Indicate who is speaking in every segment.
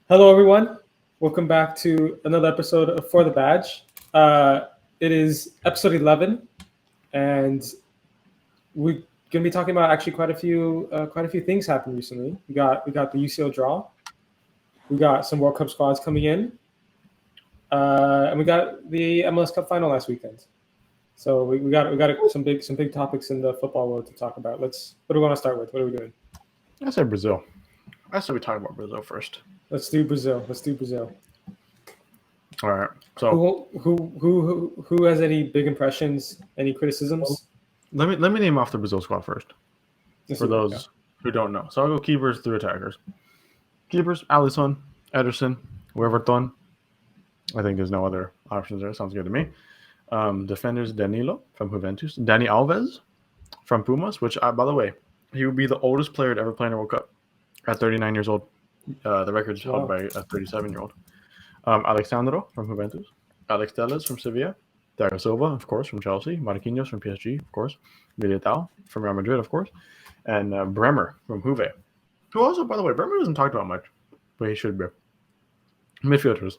Speaker 1: Hello, everyone. Welcome back to another episode of For the Badge. It is episode 11, and we're gonna be talking about actually quite a few things happened recently. We got the UCL draw, we got some World Cup squads coming in, and we got the MLS Cup Final last weekend. So we got some big topics in the football world to talk about. What do we want to start with? What are we doing?
Speaker 2: I said Brazil. I said we talk about Brazil first.
Speaker 1: Let's do Brazil.
Speaker 2: All right. So
Speaker 1: who has any big impressions? Any criticisms?
Speaker 2: let me name off the Brazil squad first for those who don't know. So I'll go keepers through attackers. Keepers: Alisson, Ederson, Weverton. I think there's no other options there. Sounds good to me. Defenders: Danilo from Juventus, Dani Alves from Pumas. Which, by the way, he would be the oldest player to ever play in a World Cup at 39 years old. The record is held by a 37-year-old. Alexandro from Juventus, Alex Telles from Sevilla, Thiago Silva, of course, from Chelsea, Marquinhos from PSG, of course, Militao from Real Madrid, of course, and Bremer from Juve, who also, by the way, Bremer doesn't talk about much, but he should be. Midfielders: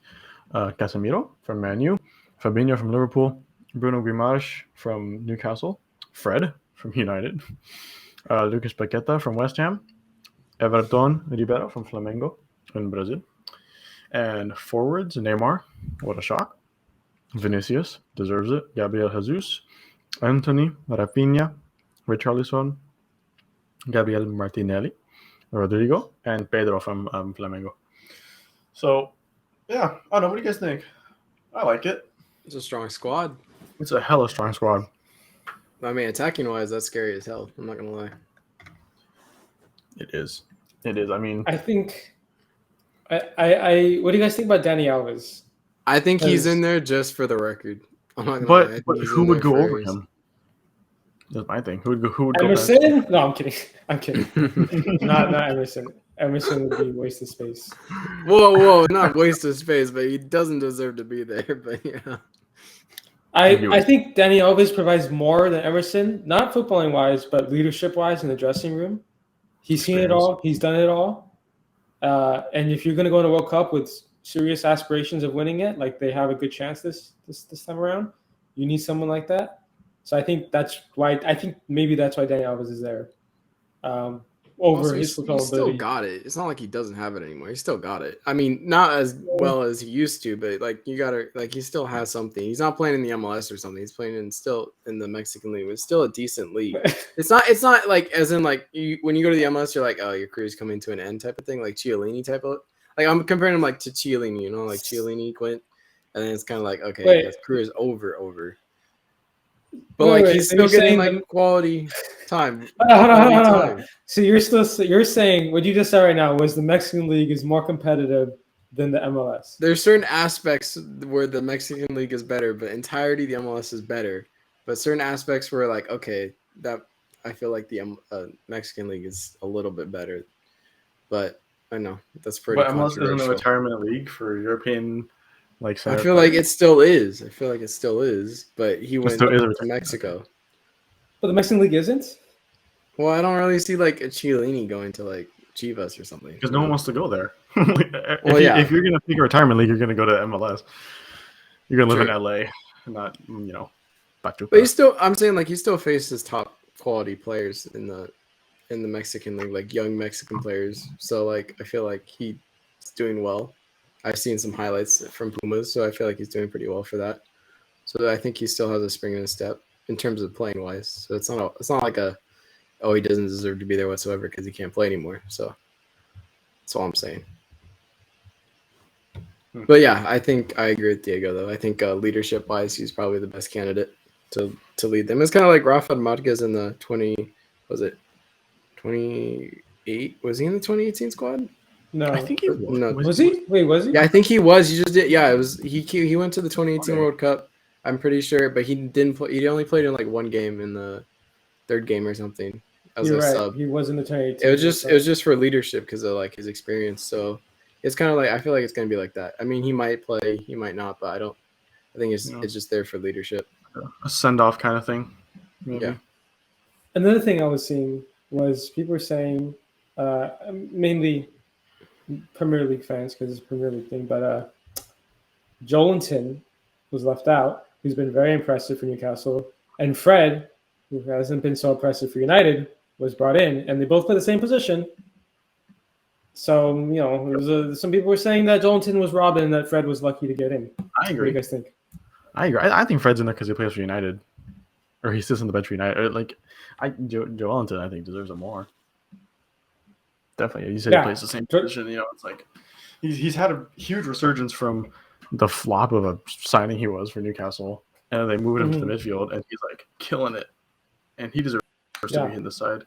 Speaker 2: Casemiro from Man U, Fabinho from Liverpool, Bruno Guimaraes from Newcastle, Fred from United, Lucas Paqueta from West Ham, Everton Ribeiro from Flamengo in Brazil. And forwards: Neymar, what a shock. Vinicius, deserves it. Gabriel Jesus, Anthony, Rafinha, Richarlison, Gabriel Martinelli, Rodrigo, and Pedro from Flamengo. So, yeah, I don't know. What do you guys think? I like it.
Speaker 3: It's a strong squad.
Speaker 2: It's a hella strong squad.
Speaker 3: I mean, attacking-wise, that's scary as hell. I'm not going to lie.
Speaker 2: It is. I mean,
Speaker 1: I think. What do you guys think about Dani Alves?
Speaker 3: I think he's in there just for the record. I'm not gonna lie.
Speaker 2: But who would go over him? That's my thing. Who would go
Speaker 1: Emerson? No, I'm kidding. not Emerson. Emerson would be a waste of space.
Speaker 3: Whoa, not waste of space, but he doesn't deserve to be there. But yeah,
Speaker 1: I think Dani Alves provides more than Emerson, not footballing wise, but leadership wise in the dressing room. He's seen it all. He's done it all. And if you're going to go to World Cup with serious aspirations of winning it, like they have a good chance this time around, you need someone like that. So I think that's why. I think maybe that's why Dani Alves is there. Over his
Speaker 3: he still got it. It's not like he doesn't have it anymore. He still got it. I mean, not as well as he used to, but like you gotta he still has something. He's not playing in the MLS or something. He's playing still in the Mexican league. It's still a decent league. It's not like as in like when you go to the MLS, you're like, oh, your career's coming to an end type of thing, like Chiellini type of. Like I'm comparing him like to Chiellini, like Chiellini went, and then it's kind of like okay, his career's over. But he's still getting like quality time.
Speaker 1: Hold on. So you're saying what you just said right now was the Mexican league is more competitive than the MLS.
Speaker 3: There's certain aspects where the Mexican league is better, but entirety the MLS is better. But certain aspects where like okay, that I feel like the Mexican league is a little bit better. But I know that's pretty.
Speaker 2: But MLS isn't a retirement league for European. I
Speaker 3: feel like it still is. But he went to Mexico.
Speaker 1: But the Mexican league isn't?
Speaker 3: Well, I don't really see like a Chiellini going to like Chivas or something.
Speaker 2: Because no one wants to go there. If you're going to pick a retirement league, you're going to go to MLS. You're going to live in LA, not, Pachuca.
Speaker 3: But I'm saying like he still faces top quality players in the Mexican league, like young Mexican players. So like I feel like he's doing well. I've seen some highlights from Pumas, so I feel like he's doing pretty well for that. So I think he still has a spring in his step in terms of playing wise. So it's not like he doesn't deserve to be there whatsoever because he can't play anymore. So that's all I'm saying. But yeah, I think I agree with Diego though. I think leadership wise, he's probably the best candidate to lead them. It's kind of like Rafa Marquez in the 28? Was he in the 2018 squad?
Speaker 1: No,
Speaker 2: I think he was.
Speaker 1: No. Was he? Wait, was he?
Speaker 3: Yeah, I think he was. He just did. Yeah, it was. He went to the 2018 World Cup. I'm pretty sure, but he didn't play. He only played in like one game in the third game or something as
Speaker 1: You're
Speaker 3: a
Speaker 1: right.
Speaker 3: sub.
Speaker 1: He was in the 2018.
Speaker 3: It was just for leadership because of like his experience. So it's kind of like I feel like it's gonna be like that. I mean, he might play, he might not, but I think it's just there for leadership.
Speaker 2: A send off kind of thing.
Speaker 3: Maybe. Yeah.
Speaker 1: Another thing I was seeing was people were saying, mainly Premier League fans because it's a Premier League thing, but Joelinton was left out, who's been very impressive for Newcastle, and Fred, who hasn't been so impressive for United, was brought in, and they both play the same position. So, some people were saying that Joelinton was robbed and that Fred was lucky to get in.
Speaker 2: I agree.
Speaker 1: What do you guys think?
Speaker 2: I agree. I think Fred's in there because he plays for United, or he sits on the bench for United. Joelinton, I think, deserves it more. Definitely, you said he plays the same position. It's like he's had a huge resurgence from the flop of a signing he was for Newcastle, and they moved him to the midfield, and he's like killing it, and he deserves to be in the side.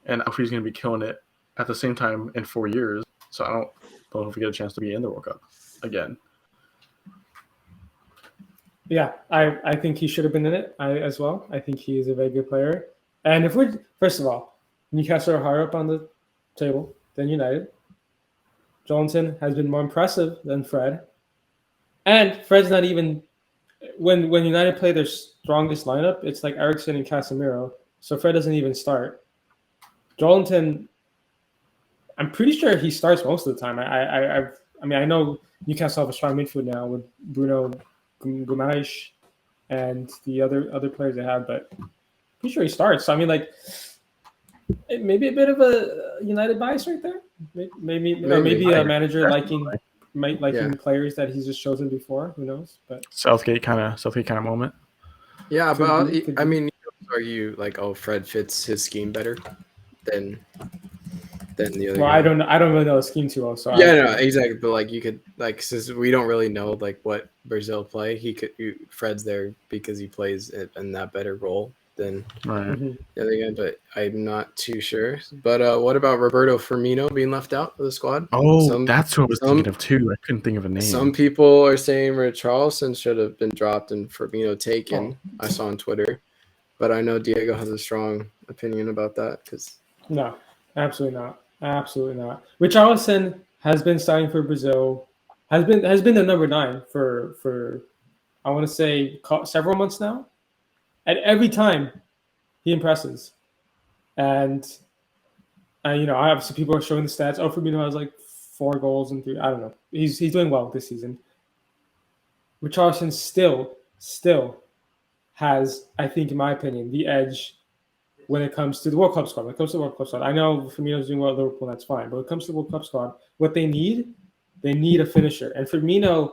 Speaker 2: And if he's going to be killing it at the same time in 4 years, so I don't know if we get a chance to be in the World Cup again.
Speaker 1: Yeah, I think he should have been in it as well. I think he is a very good player. And first of all, Newcastle are higher up on the table than United. Joelinton has been more impressive than Fred. And Fred's not even when United play their strongest lineup, it's like R16 and Casemiro. So Fred doesn't even start. Joelinton, I'm pretty sure he starts most of the time. I know Newcastle have a strong midfield now with Bruno Guimaraes and the other players they have, but I'm pretty sure he starts. So maybe a bit of a United bias right there. Maybe a manager liking players that he's just chosen before. Who knows? But
Speaker 2: Southgate kind of moment.
Speaker 3: Yeah, but you could argue Fred fits his scheme better than the other.
Speaker 1: Well,
Speaker 3: guy.
Speaker 1: I don't really know the scheme too well. So
Speaker 3: exactly. But you could since we don't really know what Brazil play, Fred's there because he plays in that better role than the other guy. But I'm not too sure. But what about Roberto Firmino being left out of the squad?
Speaker 2: Oh, that's what I was thinking of too. I couldn't think of a name.
Speaker 3: Some people are saying Richarlison should have been dropped and Firmino taken. I saw on Twitter, but I know Diego has a strong opinion about that
Speaker 1: No, absolutely not. Absolutely not. Richarlison has been starting for Brazil, has been the number 9 for I want to say several months now, and every time he impresses. And obviously people are showing the stats. Oh, Firmino has 4 goals and 3. I don't know. He's doing well this season. Richarlison still has, I think, in my opinion, the edge when it comes to the World Cup squad. I know Firmino's doing well at Liverpool, that's fine. But when it comes to the World Cup squad, what they need a finisher. And Firmino,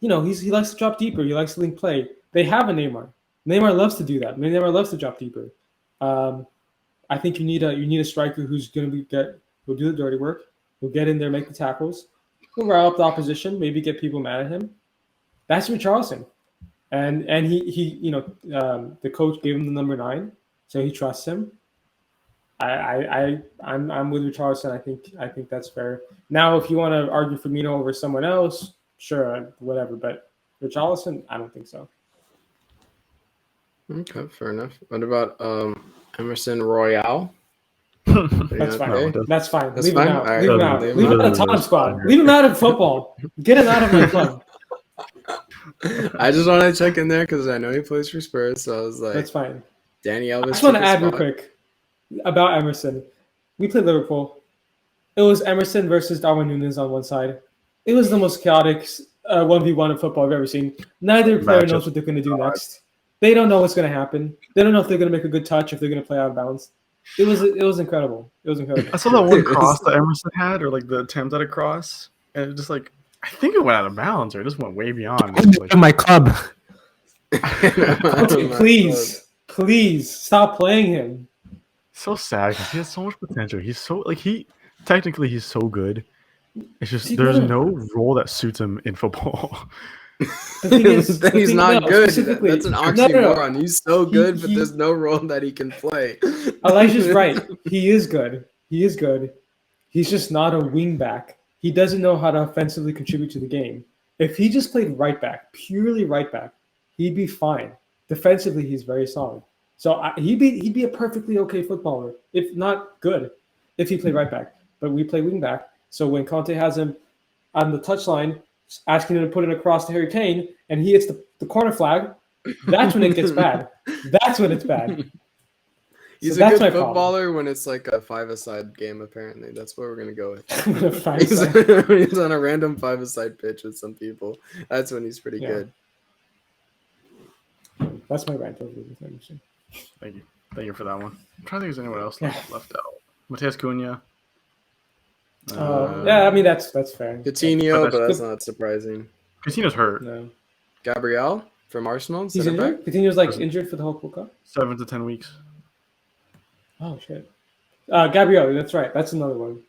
Speaker 1: he likes to drop deeper. He likes to link play. They have a Neymar. Neymar loves to do that. Neymar loves to drop deeper. I think you need a striker who's going to who'll do the dirty work. Who'll get in there, make the tackles. Who'll rile up the opposition, maybe get people mad at him. That's Richarlison. And he the coach gave him the number 9. So he trusts him. I'm with Richarlison. I think that's fair. Now, if you want to argue Firmino over someone else, sure, whatever. But Richarlison, I don't think so.
Speaker 3: Okay, fair enough. What about Emerson Royale?
Speaker 1: That's fine.
Speaker 3: Okay?
Speaker 1: That's fine.
Speaker 3: That's
Speaker 1: Leave
Speaker 3: fine?
Speaker 1: him out.
Speaker 3: All right.
Speaker 1: Leave him out. Leave him out of Tottenham squad. Leave him out of football. Get him out of my club.
Speaker 3: I just want to check in there because I know he plays for Spurs. So I was like,
Speaker 1: that's fine.
Speaker 3: Danny Elvis.
Speaker 1: I just want to add real quick about Emerson. We played Liverpool. It was Emerson versus Darwin Núñez on one side. It was the most chaotic 1v1 in football I've ever seen. Neither player knows what they're going to do next. They don't know what's going to happen. They don't know if they're going to make a good touch, if they're going to play out of bounds. It was incredible. It was incredible.
Speaker 2: I saw that one cross that Emerson had, or the attempt at a cross, and it just I think it went out of bounds, or it just went way beyond.
Speaker 4: My club.
Speaker 1: Please stop playing him.
Speaker 2: So sad because he has so much potential. He's so technically he's so good. It's just there's no role that suits him in football.
Speaker 3: The thing is, he's not good. That's an oxymoron. He's so good, but there's no role that he can play.
Speaker 1: Elijah's right. He is good. He's just not a wing back. He doesn't know how to offensively contribute to the game. If he just played right back, purely right back, he'd be fine. Defensively, he's very solid. So he'd be a perfectly okay footballer, if not good, if he played right back. But we play wing back. So when Conte has him on the touchline, asking him to put it across to Harry Kane, and he hits the corner flag, that's when it gets bad. That's when it's bad.
Speaker 3: He's
Speaker 1: So
Speaker 3: a
Speaker 1: that's
Speaker 3: good
Speaker 1: my problem.
Speaker 3: footballer when it's like a five-a-side game. Apparently, that's what we're gonna go with.
Speaker 1: Five-a-side.
Speaker 3: He's on a random five-a-side pitch with some people. That's when he's pretty
Speaker 1: Yeah.
Speaker 3: good.
Speaker 1: That's my rant over the thing.
Speaker 2: Thank you for that one. I'm trying to think if there's anyone else
Speaker 1: Yeah.
Speaker 2: left out. Mateus Cunha.
Speaker 1: Yeah, I mean that's fair.
Speaker 3: Coutinho,
Speaker 2: But
Speaker 3: but
Speaker 2: that's
Speaker 3: that's not surprising.
Speaker 2: Coutinho's hurt.
Speaker 1: No,
Speaker 3: Gabriel from Arsenal,
Speaker 1: he's
Speaker 3: center back.
Speaker 1: injured. Coutinho's like injured for the whole World Cup.
Speaker 2: 7 to 10 weeks.
Speaker 1: Oh shit. Gabriel, that's right. That's another one.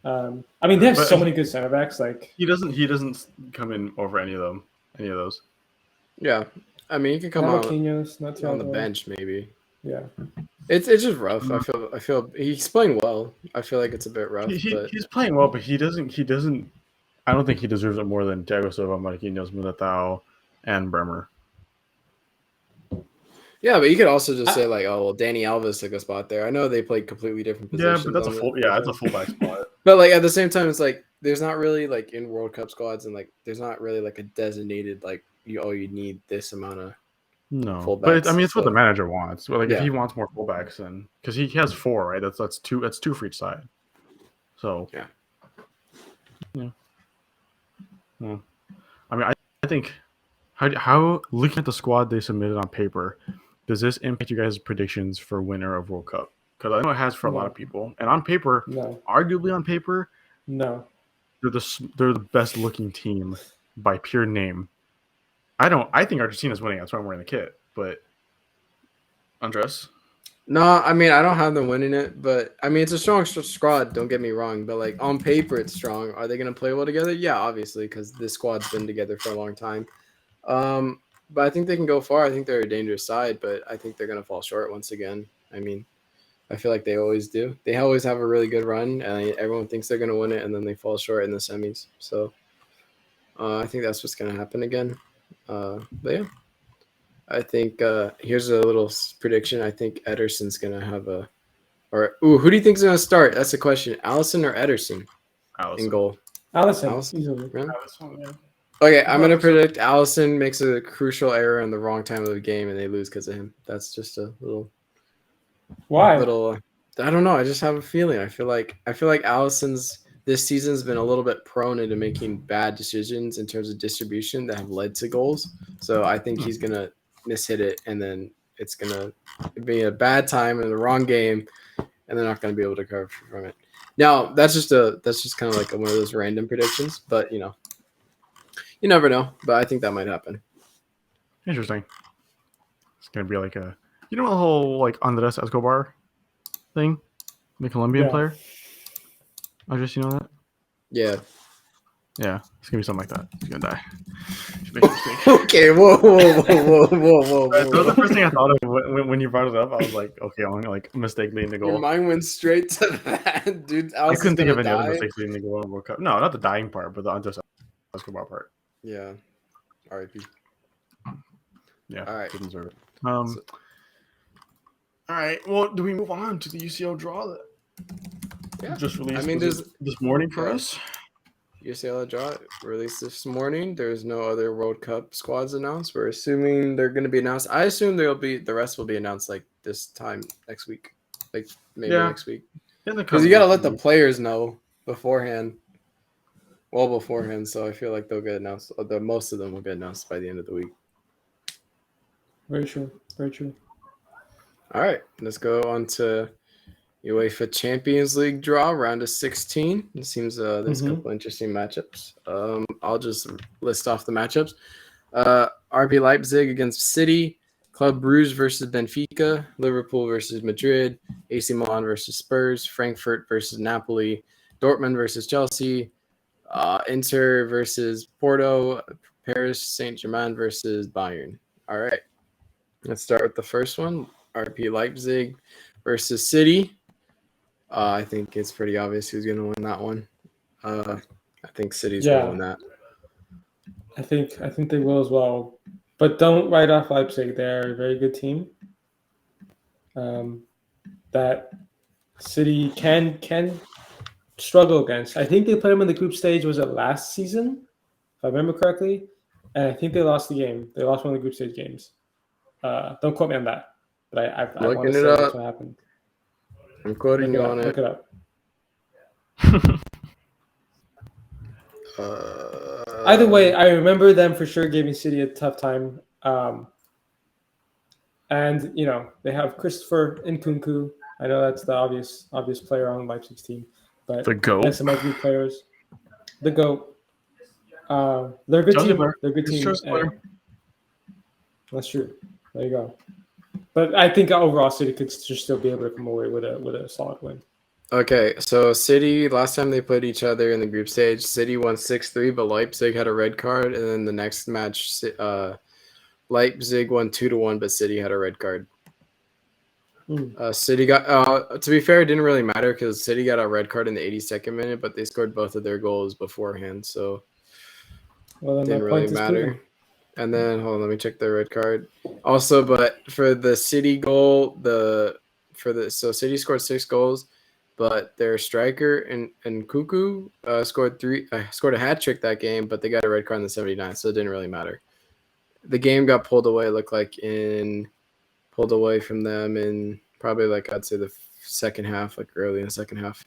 Speaker 1: I mean, they have
Speaker 2: But
Speaker 1: so many good center backs. Like
Speaker 2: He doesn't come in over any of those.
Speaker 3: Yeah, I mean, he can come
Speaker 1: Marquinhos, not
Speaker 3: on the
Speaker 1: Thiago.
Speaker 3: bench maybe.
Speaker 1: Yeah.
Speaker 3: It's just rough. I feel he's playing well. I feel like it's a bit rough, but
Speaker 2: He's playing well, but he doesn't. I don't think he deserves it more than Thiago Silva, Marquinhos, Militao, and Bremer.
Speaker 3: yeah, but you could also just say like, oh well, Danny Alves took a spot there. I know they played completely different
Speaker 2: Yeah,
Speaker 3: positions.
Speaker 2: but that's a fullback spot.
Speaker 3: But like at the same time, it's like there's not really like in World Cup squads and like there's not really like a designated like you need this amount of
Speaker 2: No,
Speaker 3: fullbacks,
Speaker 2: but I mean, it's what
Speaker 3: so-
Speaker 2: the manager wants. Well, like if
Speaker 3: Yeah.
Speaker 2: he wants more fullbacks, then because he has 4, right? That's two for each side. So
Speaker 3: Yeah.
Speaker 2: Well, I mean, I think how looking at the squad they submitted on paper, does this impact you guys' predictions for winner of World Cup? Because I know it has for a lot of people, and on paper,
Speaker 1: No.
Speaker 2: arguably on paper,
Speaker 1: No.
Speaker 2: they're the best looking team by pure name. I think Argentina's winning. That's why I'm wearing the kit. But Andres,
Speaker 3: No, I mean I don't have them winning it, but I mean it's a strong squad. Don't get me wrong, but like on paper it's strong. Are they going to play well together? Yeah, obviously, because this squad's been together for a long time. But I think they can go far. I think they're a dangerous side, but I think they're going to fall short once again. I mean, I feel like they always do. They always have a really good run, and everyone thinks they're going to win it, and then they fall short in the semis. So I think that's what's going to happen again. But yeah, I think here's a little prediction. I think Ederson's going to have who do you think's going to start? That's the question. Allison or Ederson in goal?
Speaker 1: Allison.
Speaker 3: Allison?
Speaker 1: Easily.
Speaker 3: Really?
Speaker 2: Allison, yeah.
Speaker 3: Okay, I'm going to predict Allison makes a crucial error in the wrong time of the game, and they lose because of him. That's just a little...
Speaker 1: Why?
Speaker 3: I don't know. I just have a feeling. I feel like Allison's this season's been a little bit prone into making bad decisions in terms of distribution that have led to goals. So I think he's gonna mishit it, and then it's gonna be a bad time in the wrong game, and they're not gonna be able to recover from it. Now that's just kind of like one of those random predictions, but you never know. But I think that might happen.
Speaker 2: Interesting. It's gonna be like the whole like Andres Escobar thing, the Colombian player. Andres, you know that?
Speaker 3: Yeah.
Speaker 2: Yeah, it's gonna be something like that. He's gonna die. Just make a mistake.
Speaker 3: Okay. Whoa.
Speaker 2: That was the first thing I thought of when you brought it up. I was like, okay, I'm gonna like mistake leading the
Speaker 3: Your
Speaker 2: goal.
Speaker 3: mind went straight to that, dude.
Speaker 2: I couldn't think of any other mistakes leading the goal in World Cup. No, not the dying part, but the Andres Escobar part.
Speaker 3: Yeah. R.I.P.
Speaker 2: Yeah.
Speaker 3: All right.
Speaker 2: Didn't deserve it. All right. Well, do we move on to the UCL draw that just released?
Speaker 3: I mean,
Speaker 2: this morning for us.
Speaker 3: UCL draw released this morning. There's no other World Cup squads announced. We're assuming they're going to be announced. I assume the rest will be announced like this time next week, like maybe next week. Because you got to let the players know beforehand. Well beforehand, so I feel like they'll get announced. Most of them will get announced by the end of the week.
Speaker 1: Very true. Very true.
Speaker 3: All right, let's go on to UEFA Champions League draw, round of 16. It seems there's a couple interesting matchups. I'll just list off the matchups. RB Leipzig against City, Club Brugge versus Benfica, Liverpool versus Madrid, AC Milan versus Spurs, Frankfurt versus Napoli, Dortmund versus Chelsea, Inter versus Porto, Paris Saint-Germain versus Bayern. All right, let's start with the first one. RB Leipzig versus City. I think it's pretty obvious who's going to win that one. I think City's going to win that.
Speaker 1: I think they will as well. But don't write off Leipzig. They're a very good team. That City can struggle against. I think they played them in the group stage. Was it last season, if I remember correctly? And I think they lost the game. They lost one of the group stage games. Don't quote me on that. but I want to
Speaker 3: Looking
Speaker 1: say
Speaker 3: it
Speaker 1: that's
Speaker 3: up.
Speaker 1: what happened.
Speaker 3: I'm quoting you on
Speaker 1: Look
Speaker 3: it.
Speaker 1: it up. Either way, I remember them for sure giving City a tough time. And they have Christopher Nkunku. I know that's the obvious player on Leipzig's team, but
Speaker 2: The GOAT.
Speaker 1: they have some other good players. The GOAT. They're a good team. They're a good team. That's true. There you go. But I think overall City could just still be able to come away with a solid win.
Speaker 3: Okay, so City, last time they played each other in the group stage, City won 6-3, but Leipzig had a red card, and then the next match, Leipzig won 2-1, but City had a red card. City got, to be fair, it didn't really matter because City got a red card in the 82nd minute, but they scored both of their goals beforehand, so it didn't really matter. And then, hold on, let me check their red card. Also, but for the City goal, so City scored 6 goals, but their striker and Cuckoo scored a hat trick that game, but they got a red card in the 79th, so it didn't really matter. The game got pulled away. It looked like pulled away from them in probably I'd say the second half, early in the second half.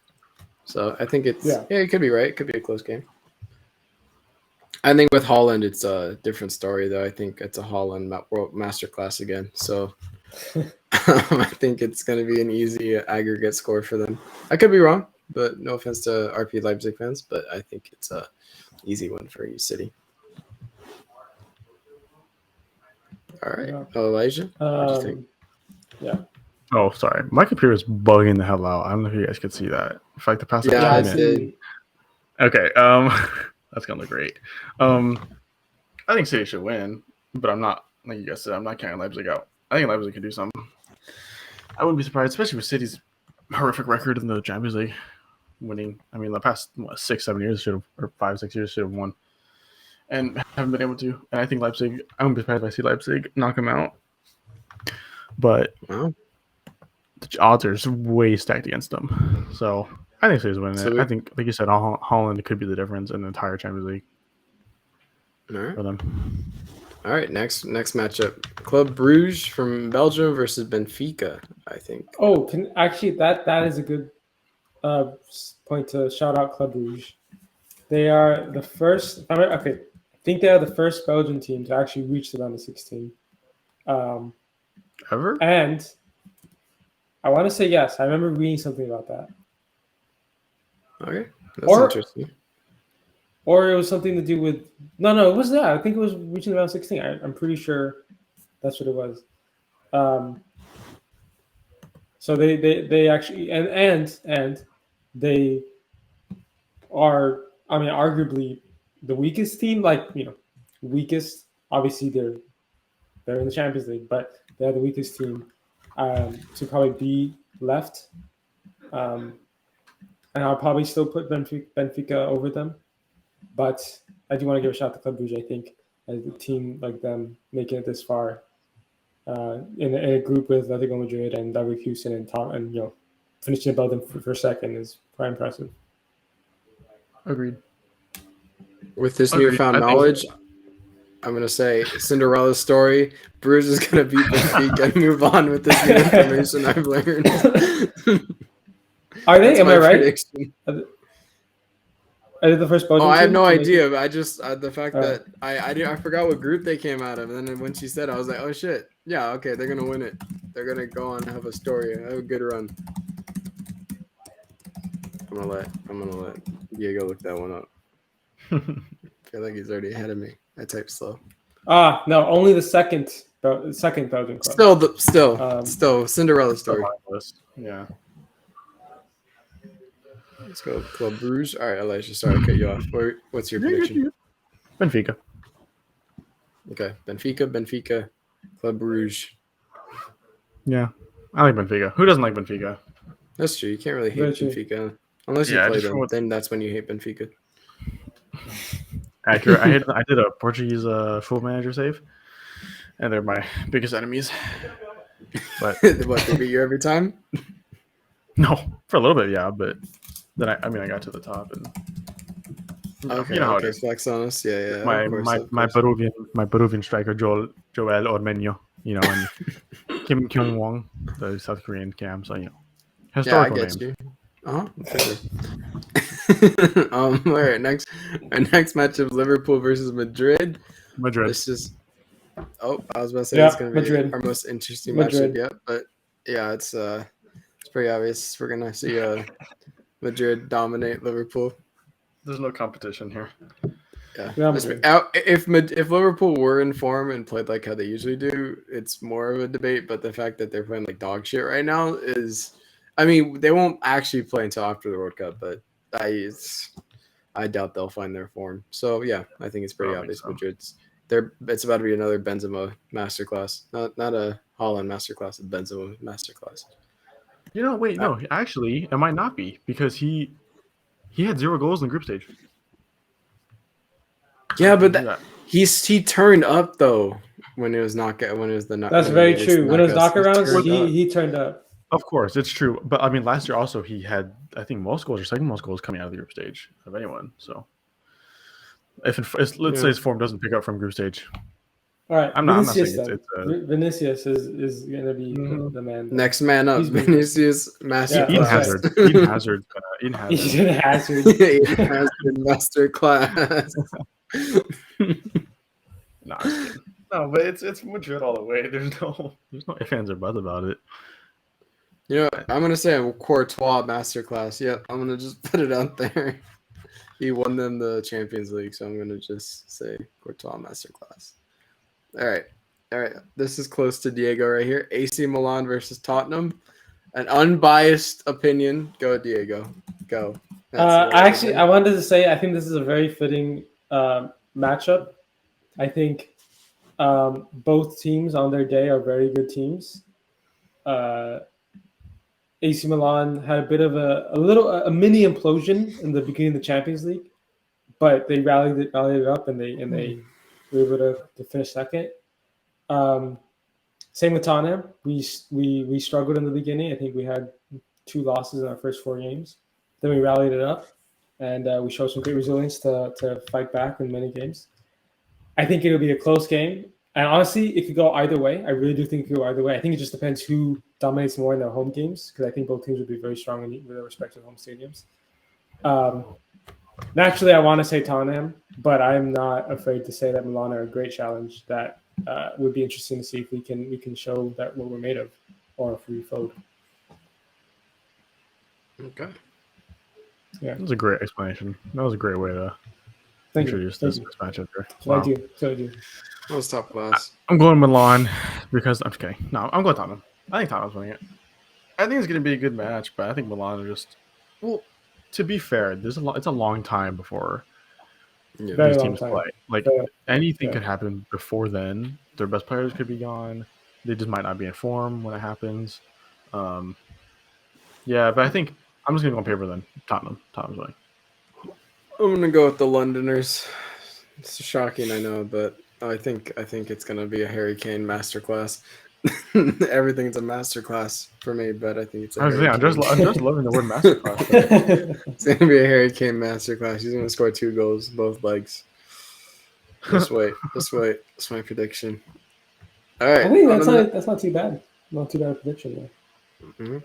Speaker 3: So I think it could be right. It could be a close game. I think with Holland, it's a different story, though. I think it's a Holland masterclass again. So I think it's going to be an easy aggregate score for them. I could be wrong, but no offense to RP Leipzig fans, but I think it's a easy one for you, City. All right, Elijah, what do you think?
Speaker 1: Yeah.
Speaker 2: Oh, sorry. My computer is bugging the hell out. I don't know if you guys could see that. For the past
Speaker 3: I
Speaker 2: minute.
Speaker 3: did.
Speaker 2: Okay. That's gonna look great. I think City should win, but I'm not, like you guys said, I'm not counting Leipzig out. I think Leipzig can do something. I wouldn't be surprised, especially with City's horrific record in the Champions League, winning. I mean, the past 6-7 years or 5-6 years should have won, and haven't been able to. And I think Leipzig. I wouldn't be surprised if I see Leipzig knock them out, but the odds are way stacked against them. So I think City's winning it. I think, like you said, Holland could be the difference in the entire Champions League for them.
Speaker 3: All right, next matchup, Club Bruges from Belgium versus Benfica. I think.
Speaker 1: Oh, that is a good point to shout out Club Bruges. They are the first. I think they are the first Belgian team to actually reach the round of 16.
Speaker 2: Ever?
Speaker 1: And I want to say yes. I remember reading something about that.
Speaker 3: Okay, that's interesting.
Speaker 1: Or it was something to do with no, it was that. I think it was reaching around 16. I'm pretty sure that's what it was. So they actually and they are, I mean, arguably the weakest team. Weakest. Obviously they're in the Champions League, but they're the weakest team to probably be left. And I'll probably still put Benfica over them. But I do want to give a shout to Club Brugge. I think as a team like them making it this far in a group with Atletico Madrid and Leverkusen and finishing above them for second is quite impressive.
Speaker 2: Agreed.
Speaker 3: With this newfound knowledge, I'm going to say Cinderella story. Bruges is going to beat Benfica and move on with this new information I've learned.
Speaker 1: Are they?
Speaker 3: That's
Speaker 1: Am I right?
Speaker 3: prediction.
Speaker 1: Are they the first Belgian team?
Speaker 3: I have no idea. But I just the fact that I forgot what group they came out of, and then when she said, I was like, oh shit, yeah, okay, they're gonna win it. They're gonna go on and have a story, have a good run. I'm gonna let Diego look that one up. I feel like he's already ahead of me. I type slow.
Speaker 1: No, only the second Belgian club.
Speaker 3: Still Cinderella story.
Speaker 2: Yeah.
Speaker 3: Let's go Club Bruges. All right, Elijah, sorry to cut you off. What's your prediction?
Speaker 2: Benfica.
Speaker 3: Okay, Benfica, Club Bruges.
Speaker 2: Yeah, I like Benfica. Who doesn't like Benfica?
Speaker 3: That's true. You can't really hate Benfica. Unless you play them, then that's when you hate Benfica.
Speaker 2: Accurate. I did a Portuguese football manager save, and they're my biggest enemies. But
Speaker 3: what, they beat you every time?
Speaker 2: No, for a little bit, yeah, but then I got to the top, and
Speaker 3: you know how it is. Flex on us, yeah.
Speaker 2: My Peruvian striker Joel Ormeño, and Kim Kyung Wong, the South Korean cam. So
Speaker 3: Yeah, I
Speaker 2: historical
Speaker 3: get
Speaker 2: names.
Speaker 3: you. All right, our next matchup: Liverpool versus Madrid.
Speaker 2: Madrid.
Speaker 3: This is. Oh, I was about to say
Speaker 1: Yeah,
Speaker 3: it's going to be
Speaker 1: Madrid.
Speaker 3: our most interesting
Speaker 1: Madrid.
Speaker 3: matchup yet, but yeah, it's pretty obvious. We're gonna see Madrid dominate Liverpool.
Speaker 2: There's no competition here.
Speaker 3: Yeah. If Liverpool were in form and played like how they usually do, it's more of a debate. But the fact that they're playing like dog shit right now is, I mean, they won't actually play until after the World Cup, but I doubt they'll find their form. So yeah, I think it's pretty obvious.
Speaker 2: So.
Speaker 3: Madrid's it's about to be another Benzema masterclass, not a Haaland masterclass, a Benzema masterclass.
Speaker 2: Wait, no, actually, it might not be because he had 0 goals in the group stage.
Speaker 3: Yeah, but he turned up though when it was the.
Speaker 1: That's very true. When it was knockout rounds, he turned up.
Speaker 2: Of course, it's true. But I mean, last year also he had, I think, most goals or second most goals coming out of the group stage of anyone. So let's say his form doesn't pick up from group stage.
Speaker 1: All right,
Speaker 2: I'm not saying
Speaker 1: Vinicius is going to be the man.
Speaker 3: Next man up, Vinicius masterclass.
Speaker 2: Eden Hazard. Eden Hazard
Speaker 3: masterclass.
Speaker 2: No, but it's Madrid all the way. There's no ifs, ands, or buts about it.
Speaker 3: You know, I'm gonna say a Courtois masterclass. Yep, I'm gonna just put it out there. He won them the Champions League, so I'm gonna just say Courtois masterclass. All right. This is close to Diego right here. AC Milan versus Tottenham. An unbiased opinion. Go, Diego. Go.
Speaker 1: I wanted to say I think this is a very fitting matchup. I think both teams on their day are very good teams. AC Milan had a bit of a mini implosion in the beginning of the Champions League, but they rallied it up and they were able to finish second. Same with Tottenham. We struggled in the beginning. I think we had 2 losses in our first 4 games. Then we rallied it up, and we showed some great resilience to fight back in many games. I think it'll be a close game. And honestly, it could go either way. I really do think it could go either way. I think it just depends who dominates more in their home games, because I think both teams will be very strong with their respective home stadiums. Naturally, I want to say Tottenham, but I'm not afraid to say that Milan are a great challenge that would be interesting to see if we can show that what we're made of, or if we fold.
Speaker 3: Okay.
Speaker 2: Yeah, that was a great explanation. That was a great way to introduce this matchup here.
Speaker 1: Wow. So I do.
Speaker 3: That was top class.
Speaker 2: I'm going Milan because I'm just kidding. No, I'm going Tottenham. I think Tottenham's winning it. I think it's going to be a good match, but I think Milan are just to be fair, it's a long time before these teams play. Like anything could happen before then. Their best players could be gone. They just might not be in form when it happens. Yeah, but I think I'm just gonna go on paper then. Tottenham's winning.
Speaker 3: I'm gonna go with the Londoners. It's shocking, I know, but I think it's gonna be a Harry Kane masterclass. Everything's a masterclass for me, but I think it's. I'm
Speaker 2: just loving the word masterclass.
Speaker 3: It's gonna be a Harry Kane masterclass. He's gonna score 2 goals, both legs. Just wait. That's my prediction. All right,
Speaker 1: I think that's not too bad. Not too bad a prediction there.
Speaker 3: Mm-hmm.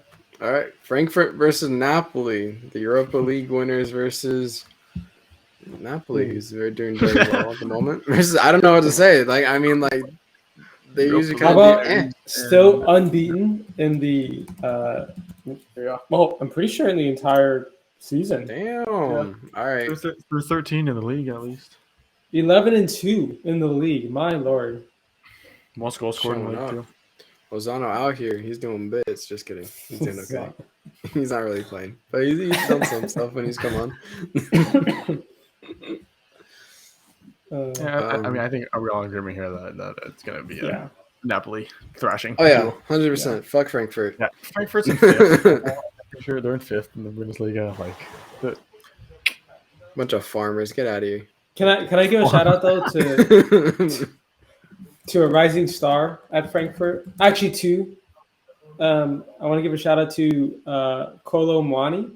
Speaker 3: All right, Frankfurt versus Napoli, the Europa League winners versus Napoli, who's doing very well at the moment. Versus, I don't know what to say. Like, I mean, like they usually kind of
Speaker 1: still unbeaten in the. Well, I'm pretty sure in the entire season.
Speaker 3: Damn. Yeah. All right.
Speaker 2: Through 13 in the league at least.
Speaker 1: 11-2 in the league. My lord.
Speaker 2: Most goals scored in the league too.
Speaker 3: Lozano out here. He's doing bits. Just kidding. He's doing okay. He's not really playing, but he's done some stuff when he's come on.
Speaker 2: I mean, I think are we all in agreement here that it's going to be Napoli thrashing.
Speaker 3: Oh yeah, 100%. Yeah. Fuck Frankfurt.
Speaker 2: Yeah, Frankfurt's in 5th. I'm pretty sure they're in 5th in the Bundesliga.
Speaker 3: Bunch of farmers. Get out of here.
Speaker 1: Can I give a shout out though to a rising star at Frankfurt? Actually, 2. I want to give a shout out to Kolo Muani.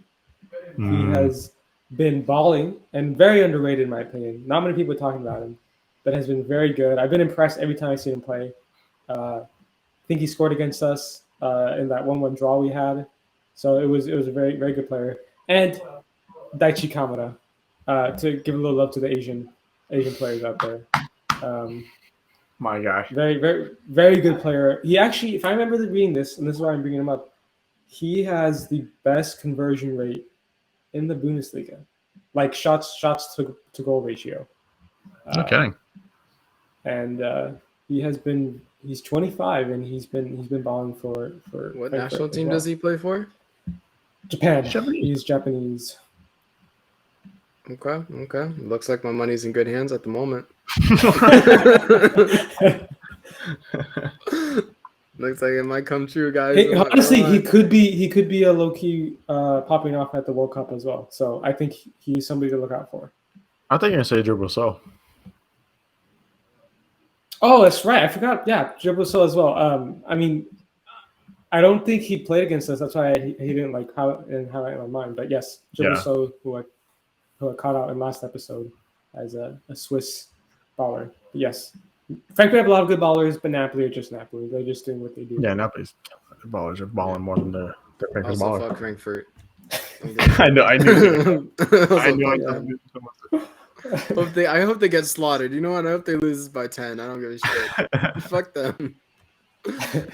Speaker 1: He has been balling and very underrated in my opinion. Not many people are talking about him, but has been very good. I've been impressed every time I see him play. think he scored against us in that 1-1 draw we had. So it was a very, very good player. And Daichi Kamada, to give a little love to the Asian players out there.
Speaker 2: My guy.
Speaker 1: Very, very, very good player. He actually, if I remember reading this, and this is why I'm bringing him up, he has the best conversion rate in the Bundesliga, like shots to goal ratio.
Speaker 2: No kidding.
Speaker 1: And he's 25 and he's been balling for
Speaker 3: what national team does he play for?
Speaker 1: Japan.
Speaker 2: Japanese.
Speaker 1: He's Japanese.
Speaker 3: Okay. Looks like my money's in good hands at the moment. Looks like it might come true, guys.
Speaker 1: Hey, honestly, he could be a low key popping off at the World Cup as well. So I think he's somebody to look out for.
Speaker 2: I think you're gonna say Dribble So.
Speaker 1: Oh, that's right. I forgot. Yeah, Dribble So as well. I mean, I don't think he played against us. That's why he didn't like highlight in my mind. But yes, Dribble So, who I caught out in last episode as a Swiss baller. But yes. Frankly, we have a lot of good ballers, but Napoli are just Napoli. They're just doing what they do.
Speaker 2: Yeah, Napoli's ballers are balling more than their Frankfurt
Speaker 3: Also,
Speaker 2: baller.
Speaker 3: fuck Frankfurt.
Speaker 2: I knew. I knew.
Speaker 3: I hope they get slaughtered. You know what? I hope they lose by 10. I don't give a shit. Fuck them.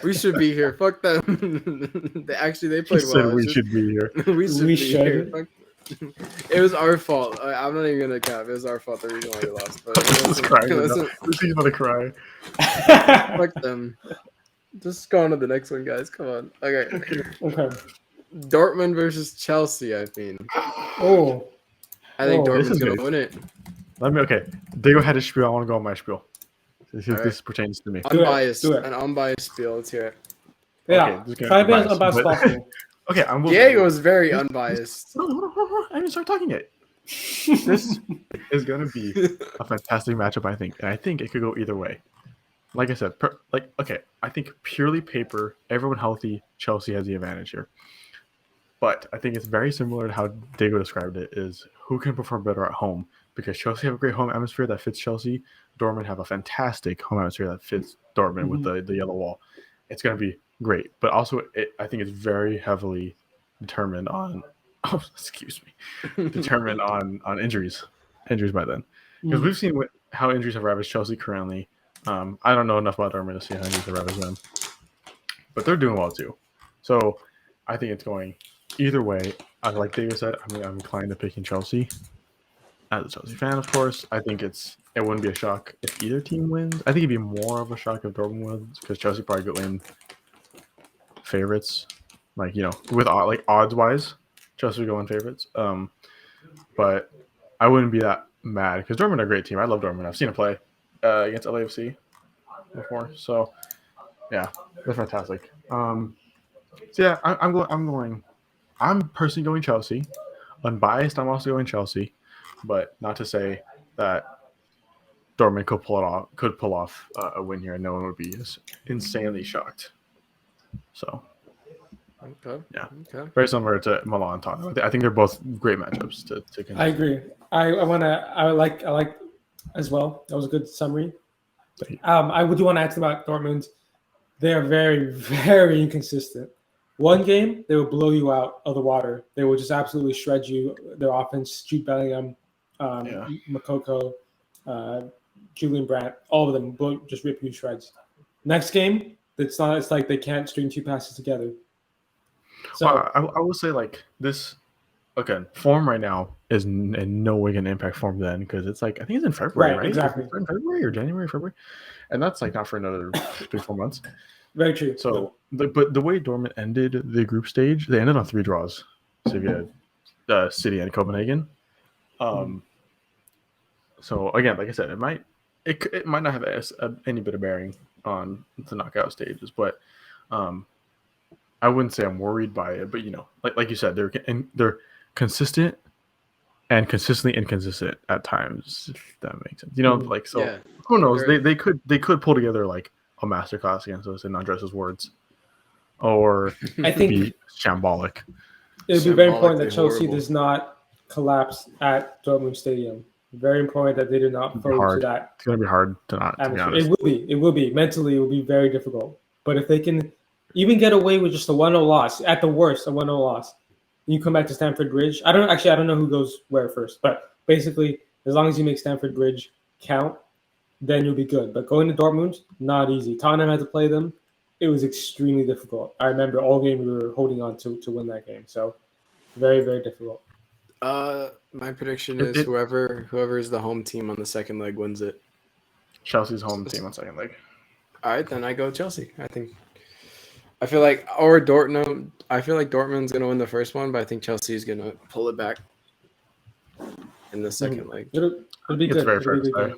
Speaker 3: We should be here. Fuck them. They played well.
Speaker 2: We should be here.
Speaker 3: we should. Here. Fuck. It was our fault. I'm not even gonna cap. It was our fault. The reason why we lost. But
Speaker 2: He's gonna cry.
Speaker 3: Fuck them. Just go on to the next one, guys. Come on. Okay. Dortmund versus Chelsea. I think Dortmund's gonna win it.
Speaker 2: Okay. They go ahead of spiel. I want to go on my spiel. This pertains to me.
Speaker 3: Unbiased. An unbiased spiel. Let's hear it.
Speaker 1: Yeah.
Speaker 2: Okay,
Speaker 1: try to be as unbiased possible.
Speaker 2: Okay,
Speaker 3: Diego was very unbiased.
Speaker 2: I didn't start talking yet. This is going to be a fantastic matchup, I think. And I think it could go either way. Like I said, I think purely paper, everyone healthy, Chelsea has the advantage here. But I think it's very similar to how Diego described it, is who can perform better at home. Because Chelsea have a great home atmosphere that fits Chelsea. Dortmund have a fantastic home atmosphere that fits Dortmund with the yellow wall. It's going to be great, but also I think it's very heavily determined on determined on injuries by then, because we've seen how injuries have ravaged Chelsea currently. I don't know enough about Dortmund to see how injuries have ravaged them, but they're doing well too. So I think it's going either way. Like David said, I'm inclined to picking Chelsea. As a Chelsea fan, of course, I think it wouldn't be a shock if either team wins. I think it'd be more of a shock if Dortmund wins, because Chelsea probably go in favorites, with odds wise, Chelsea would go in favorites. But I wouldn't be that mad because Dortmund are a great team. I love Dortmund. I've seen it play against LAFC before, so yeah, they're fantastic. I'm personally going Chelsea. Unbiased, I'm also going Chelsea, but not to say that Dortmund could pull off a win here, and no one would be insanely shocked. So, yeah, very similar to Milan Tottenham. I think they're both great matchups to consider. I
Speaker 1: agree. I like as well. That was a good summary. I would want to ask about Dortmund. They are very, very inconsistent. One game, they will blow you out of the water. They will just absolutely shred you. Their offense, Jude Bellingham, Makoko, Julian Brandt, all of them just rip you to shreds. Next game, it's like they can't string two passes together. So
Speaker 2: I will say this. Okay, form right now is in no way going to impact form then, because it's I think it's in February, right?
Speaker 1: Exactly.
Speaker 2: It's in February or January, February, and that's not for another 3-4 months.
Speaker 1: Very true.
Speaker 2: So, but the way Dortmund ended the group stage, they ended on 3 draws. So you had City and Copenhagen. So again, like I said, it might not have any bit of bearing on the knockout stages, but I wouldn't say I'm worried by it. But like you said, they're consistent and consistently inconsistent at times. If that makes sense, who knows? They could pull together a masterclass against us in Andres' words, or
Speaker 1: I think
Speaker 2: be shambolic.
Speaker 1: It would be very important that Chelsea does not collapse at Dortmund Stadium. Very important that they do not fall to that.
Speaker 2: It's going to be hard to not.
Speaker 1: Atmosphere. It will be mentally. It will be very difficult. But if they can even get away with just a 1-0 loss, at the worst, a 1-0 loss, you come back to Stamford Bridge. I don't know who goes where first, but basically, as long as you make Stamford Bridge count, then you'll be good. But going to Dortmund, not easy. Tottenham had to play them. It was extremely difficult. I remember all game we were holding on to win that game. So very, very difficult.
Speaker 3: My prediction is whoever is the home team on the second leg wins it.
Speaker 2: Chelsea's home team on second leg.
Speaker 3: All right, then I go Chelsea. I feel like Dortmund. I feel like Dortmund's gonna win the first one, but I think Chelsea's gonna pull it back in the second leg.
Speaker 1: It'll be good.
Speaker 2: It's very fair to say.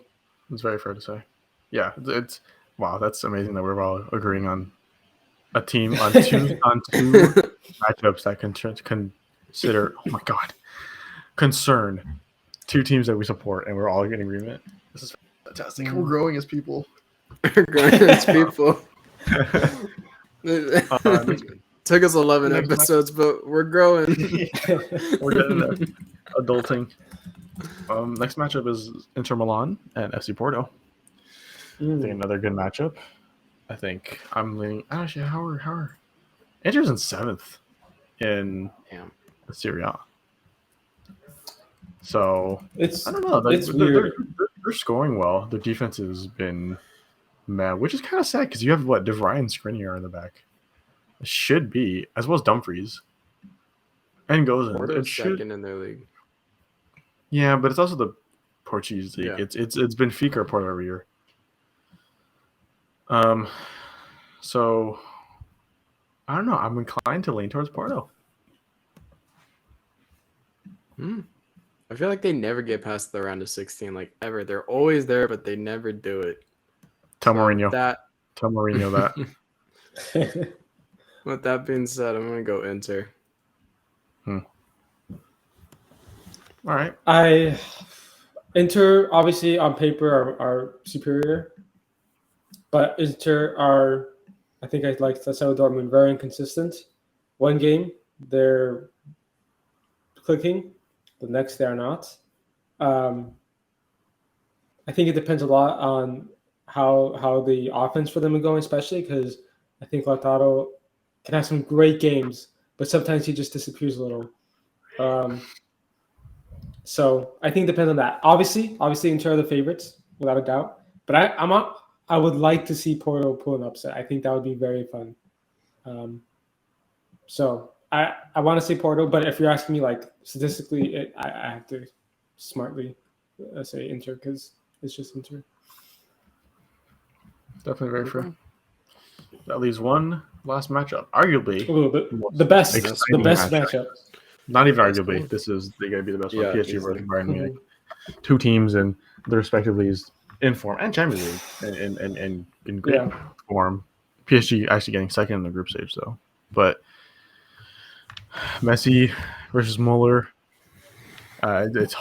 Speaker 2: It's very fair to say. Yeah, it's wow. That's amazing that we're all agreeing on a team on two matchups that can consider. Oh my god, concern two teams that we support, and we're all in agreement. This is fantastic. We're growing as people.
Speaker 3: We're growing as people. Took us 11 episodes, but we're growing.
Speaker 2: We're getting there. Adulting. Next matchup is Inter Milan and FC Porto. I think another good matchup. I think I'm leaning. Actually, how are Inter's in 7th in the Serie A. So I don't know. They're scoring well. Their defense has been mad, which is kind of sad because you have De Vrij and Skriniar in the back. It should be, as well as Dumfries and Gozan.
Speaker 3: Porto's second in their league.
Speaker 2: Yeah, but it's also the Portuguese league. Yeah. It's Benfica or Porto every year. So I don't know. I'm inclined to lean towards Porto.
Speaker 3: I feel like they never get past the round of 16, like ever. They're always there, but they never do it.
Speaker 2: Tell Mourinho
Speaker 3: that. With that being said, I'm gonna go Inter.
Speaker 2: All right.
Speaker 1: Inter obviously on paper are superior, but Inter are, I think I'd like to say Dortmund, very inconsistent. One game they're clicking, the next they are not. I think it depends a lot on how the offense for them is going, especially because I think Lautaro can have some great games, but sometimes he just disappears a little. So I think it depends on that. Obviously, Inter are the favorites, without a doubt. But I would like to see Porto pull an upset. I think that would be very fun. So I want to say Porto, but if you're asking me like statistically, I have to smartly say Inter because it's just Inter.
Speaker 2: Definitely very fair. That leaves one last matchup, arguably
Speaker 1: the best matchup.
Speaker 2: Not even arguably. This is going to be the best one. PSG versus Bayern Munich. Two teams in their respective leagues in form and Champions League and in great form. PSG actually getting second in the group stage though. But Messi versus Muller. I think it's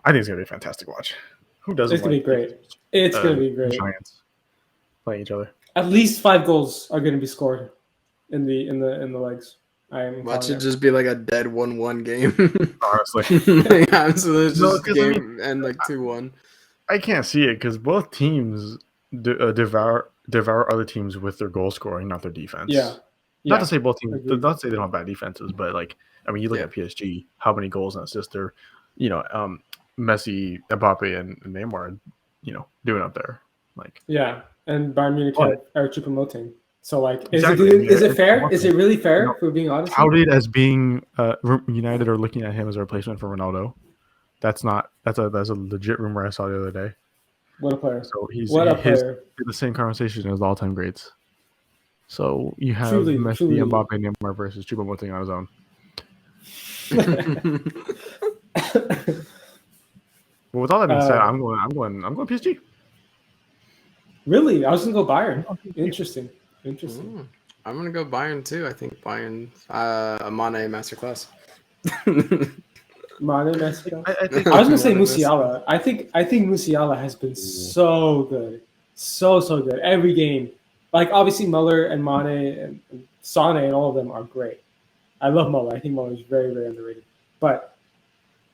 Speaker 2: going to be a fantastic watch. Who doesn't?
Speaker 1: It's going to be great. It's going to be great.
Speaker 2: Giants playing each other.
Speaker 1: At least 5 goals are going to be scored in the legs.
Speaker 3: Watch it just be like a dead 1-1 game.
Speaker 2: Honestly.
Speaker 3: And like 2-1.
Speaker 2: I can't see it because both teams devour other teams with their goal scoring, not their defense.
Speaker 1: Yeah.
Speaker 2: Not to say both teams, not to say they don't have bad defenses, but like, I mean, you look at PSG, how many goals and assists they're, Messi, Mbappe, and Neymar are, doing up there. Like,
Speaker 1: yeah. And Bayern Munich are Choupo-Moting. So, like, is it fair? Is it really fair, if we're being honest?
Speaker 2: Touted as being United are looking at him as a replacement for Ronaldo. That's a legit rumor I saw the other day.
Speaker 1: What a player.
Speaker 2: So he's the same conversation as the all-time greats. So you have Messi, Mbappe, Neymar versus Choupo-Moting on his own. But with all that being said, I'm going PSG.
Speaker 1: Really? I was gonna go Bayern. Interesting.
Speaker 3: I'm gonna go Bayern too. I think Bayern a Mane masterclass.
Speaker 1: Mane masterclass. I was gonna say Musiala. I think Musiala has been so good, so good every game. Like obviously Muller and Mane and Sane and all of them are great. I love Muller. I think Muller is very, very underrated. But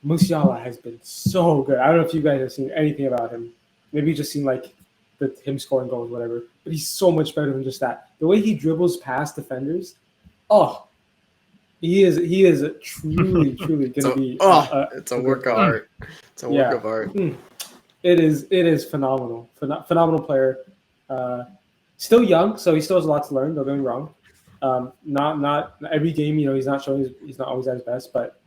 Speaker 1: Musiala has been so good. I don't know if you guys have seen anything about him. Maybe you just seen like him scoring goals, whatever. But he's so much better than just that. The way he dribbles past defenders, he is truly going to be.
Speaker 3: It's a work of art. It's a work of art.
Speaker 1: It is phenomenal. Phenomenal player. Still young, so he still has a lot to learn. Don't get me wrong. Not every game, he's not always at his best, but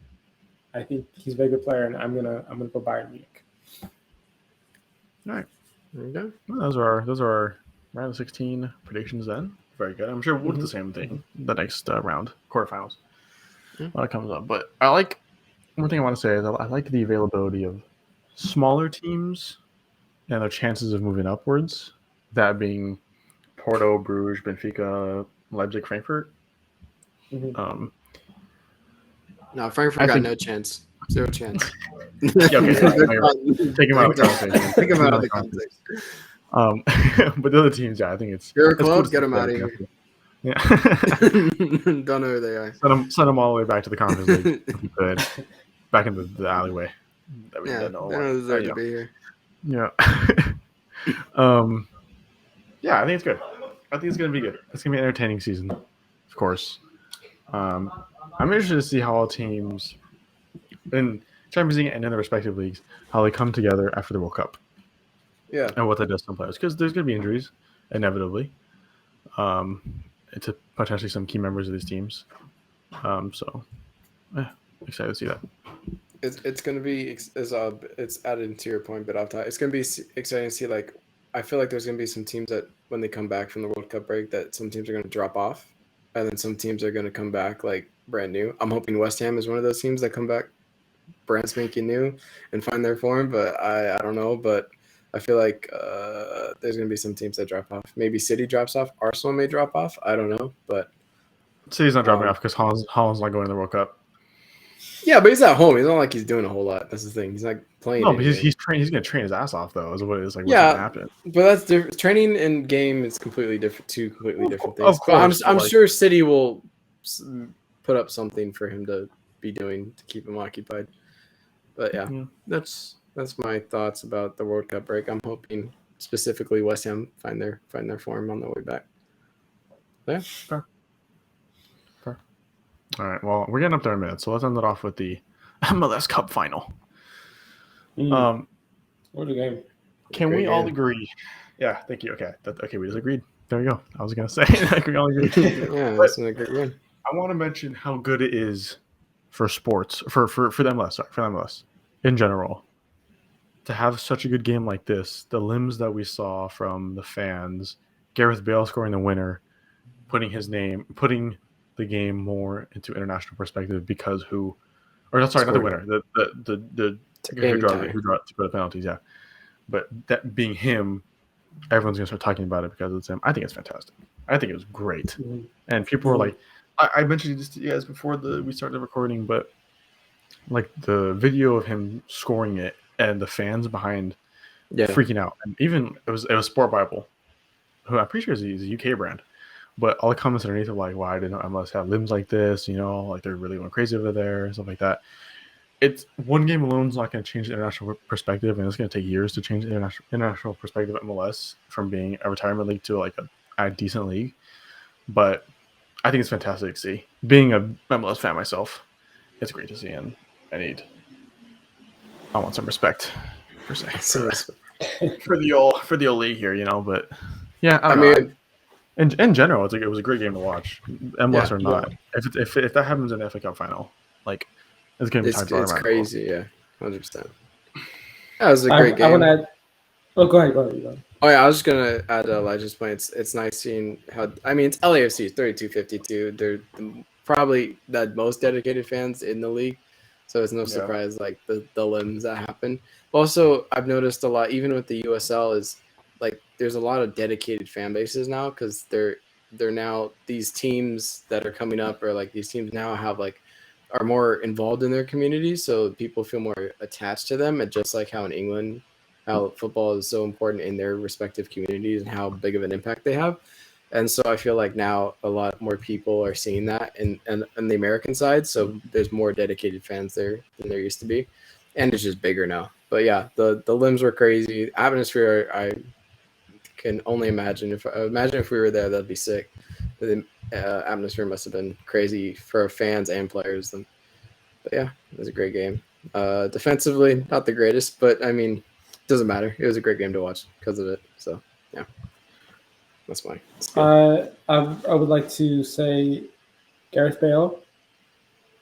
Speaker 1: I think he's a very good player, and I'm gonna go Bayern Munich.
Speaker 2: All right.
Speaker 3: There you go.
Speaker 2: Well, those are our round of 16 predictions then. Very good. I'm sure we'll do the same thing the next round, quarterfinals, when it comes up. But one thing I want to say is I like the availability of smaller teams and their chances of moving upwards. That being Porto, Bruges, Benfica, Leipzig, Frankfurt.
Speaker 3: No, Frankfurt got no chance. Zero chance.
Speaker 2: Take him out of the conversation.
Speaker 3: Take him out of the context.
Speaker 2: But the other teams, I think it's.
Speaker 3: You're a club, get them out of here.
Speaker 2: Yeah.
Speaker 3: Don't know who they are.
Speaker 2: Send them all the way back to the Conference League if you could. Back in the alleyway.
Speaker 3: They don't deserve to be here.
Speaker 2: Yeah. Yeah, I think it's good. I think it's going to be good. It's going to be an entertaining season, of course. I'm interested to see how all teams in Champions League and in the respective leagues, how they come together after the World Cup.
Speaker 3: Yeah.
Speaker 2: And what that does to some players. Because there's going to be injuries, inevitably. To potentially some key members of these teams. Excited to see that.
Speaker 3: It's going to be, it's added to your point, but it's going to be exciting to see, I feel like there's going to be some teams that when they come back from the World Cup break, that some teams are going to drop off, and then some teams are going to come back brand new. I'm hoping West Ham is one of those teams that come back brand spanking new and find their form, but I don't know. But I feel like there's going to be some teams that drop off. Maybe City drops off. Arsenal may drop off. I don't know, but
Speaker 2: City's not dropping off because Holland's not going to the World Cup.
Speaker 3: Yeah, but he's at home. He's not like he's doing a whole lot. That's the thing. He's not playing.
Speaker 2: No, but he's going to train his ass off, though, is what it is. What's
Speaker 3: yeah,
Speaker 2: going to happen.
Speaker 3: But that's different. Training and game is completely different. Two completely different things.
Speaker 2: Of course,
Speaker 3: but I'm sure City will put up something for him to be doing to keep him occupied. But yeah. That's my thoughts about the World Cup break. I'm hoping specifically West Ham find their form on the way back. Yeah.
Speaker 2: Fair. All right. Well, we're getting up there in a minute, so let's end it off with the MLS Cup Final.
Speaker 1: What a game!
Speaker 2: Can we all agree? Yeah. Thank you. Okay. We just agreed. There we go. I was gonna say we all agreed.
Speaker 3: Yeah, that's a great win.
Speaker 2: I want to mention how good it is for sports for the MLS. Sorry, for the MLS in general. To have such a good game like this, the limbs that we saw from the fans, Gareth Bale scoring the winner, putting the game more into international perspective not the winner, the who drew the penalties, yeah. But that being him, everyone's gonna start talking about it because it's him. I think it's fantastic. I think it was great, and people were like, I mentioned this to you guys before we started recording, but the video of him scoring it and the fans behind freaking out, and even it was Sport Bible, who I'm pretty sure is a UK brand. But all the comments underneath are like, "Why didn't MLS have limbs like this? They're really going crazy over there and stuff like that." It's one game alone is not going to change the international perspective, and it's going to take years to change the international perspective of MLS from being a retirement league to a decent league. But I think it's fantastic to see. Being a MLS fan myself, it's great to see, and I want some respect per se for the old league here, But yeah, I mean. In general, it was a great game to watch. MLS or not, if that happens in the FA Cup final, it's going to be time to
Speaker 3: It's crazy, yeah, 100%. That was a great game.
Speaker 1: I want to add. Oh, go ahead.
Speaker 3: Oh yeah, I was just gonna add Elijah's point. It's nice seeing how. I mean, it's LAFC 3252. They're probably the most dedicated fans in the league, so it's no surprise the limbs that happen. Also, I've noticed a lot, even with the USL, is there's a lot of dedicated fan bases now because they're now these teams that are coming up, or these teams now have are more involved in their communities, so people feel more attached to them. And just like how in England, how football is so important in their respective communities and how big of an impact they have. And so I feel like now a lot more people are seeing that and the American side. So there's more dedicated fans there than there used to be, and it's just bigger now. But yeah, the limbs were crazy. Atmosphere, I can only imagine if we were there, that'd be sick. The atmosphere must have been crazy for fans and players. But yeah, it was a great game. Defensively, not the greatest, but I mean, it doesn't matter. It was a great game to watch because of it. So yeah, that's mine.
Speaker 1: I would like to say Gareth Bale,